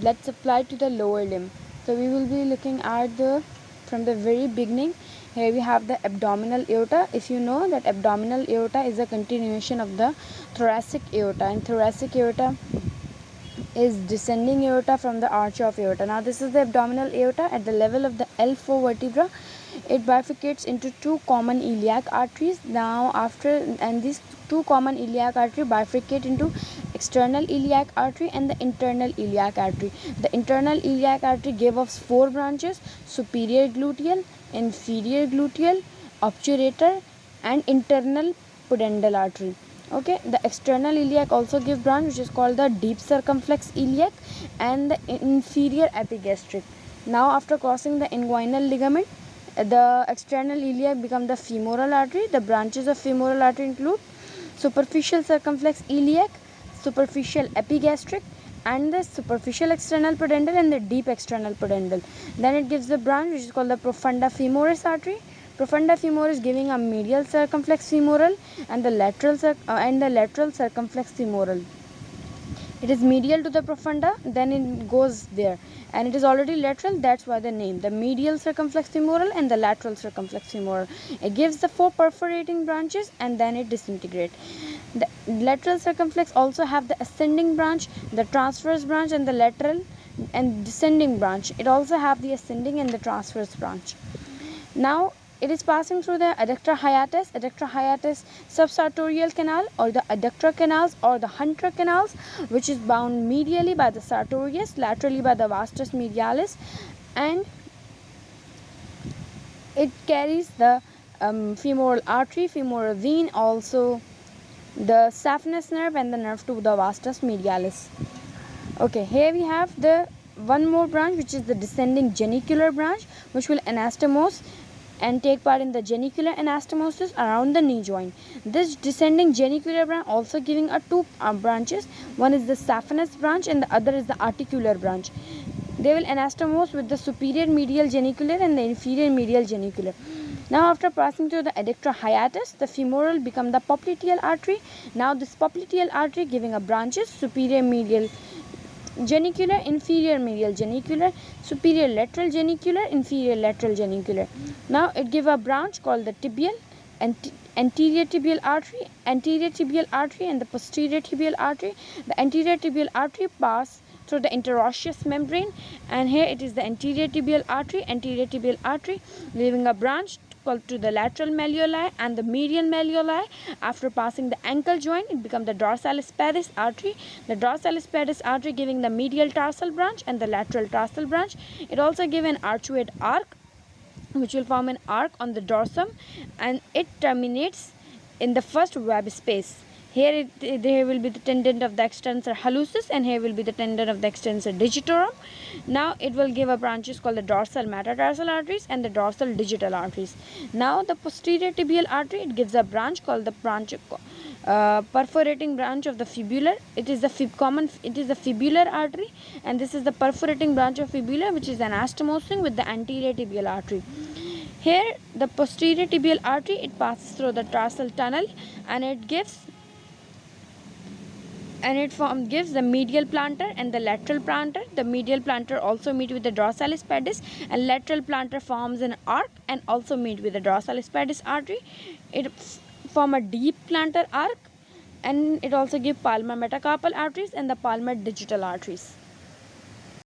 blood supply to the lower limb. So we will be looking at the from the very beginning. Here we have the abdominal aorta. If you know that abdominal aorta is a continuation of the thoracic aorta, and thoracic aorta is descending aorta from the arch of aorta. Now this is the abdominal aorta at the level of the L4 vertebra. It bifurcates into two common iliac arteries. Now these two common iliac artery bifurcate into external iliac artery and the internal iliac artery. The internal iliac artery gave off four branches: superior gluteal, inferior gluteal, obturator, and internal pudendal artery. Okay, the external iliac also give branch, which is called the deep circumflex iliac and the inferior epigastric. Now after crossing the inguinal ligament, the external iliac become the femoral artery. The branches of femoral artery include superficial circumflex iliac, superficial epigastric, and the superficial external pudendal and the deep external pudendal. Then it gives the branch which is called the profunda femoris artery. Profunda femoris giving a medial circumflex femoral and the lateral circumflex femoral. It is medial to the profunda, then it goes there, and it is already lateral. That's why the name, the medial circumflex femoral and the lateral circumflex femoral. It gives the four perforating branches and then it disintegrates. The lateral circumflex also have the ascending branch, the transverse branch, and the lateral and descending branch. It also have the ascending and the transverse branch. Now it is passing through the adductor hiatus subsartorial canal, or the adductor canals, or the Hunter canals, which is bound medially by the sartorius, laterally by the vastus medialis, and it carries the femoral artery, femoral vein, also the saphenous nerve and the nerve to the vastus medialis. Okay, here we have the one more branch, which is the descending genicular branch, which will anastomose and take part in the genicular anastomosis around the knee joint. This descending genicular branch also giving two branches. One is the saphenous branch and the other is the articular branch. They will anastomose with the superior medial genicular and the inferior medial genicular. Now after passing through the adductor hiatus, the femoral become the popliteal artery. Now this popliteal artery giving a branches: superior medial genicular, inferior medial genicular, superior lateral genicular, inferior lateral genicular. Now it give a branch called the tibial, anterior tibial artery, and the posterior tibial artery. The anterior tibial artery pass through the interosseous membrane, and here it is the anterior tibial artery leaving a branch called to the lateral malleoli and the medial malleoli. After passing the ankle joint, it becomes the dorsalis pedis artery. The dorsalis pedis artery giving the medial tarsal branch and the lateral tarsal branch. It also gives an arcuate arc, which will form an arc on the dorsum, and it terminates in the first web space. Here there will be the tendon of the extensor hallucis, and here will be the tendon of the extensor digitorum. Now it will give a branches called the dorsal metatarsal arteries and the dorsal digital arteries. Now the posterior tibial artery, it gives a branch called the perforating branch of the fibular. It is the fibular artery, and this is the perforating branch of fibula, which is anastomosing with the anterior tibial artery. Here the posterior tibial artery, it passes through the tarsal tunnel, and it gives the medial plantar and the lateral plantar. The medial plantar also meet with the dorsalis pedis, and lateral plantar forms an arc and also meet with the dorsalis pedis artery. It form a deep plantar arc, and it also gives palmar metacarpal arteries and the palmar digital arteries.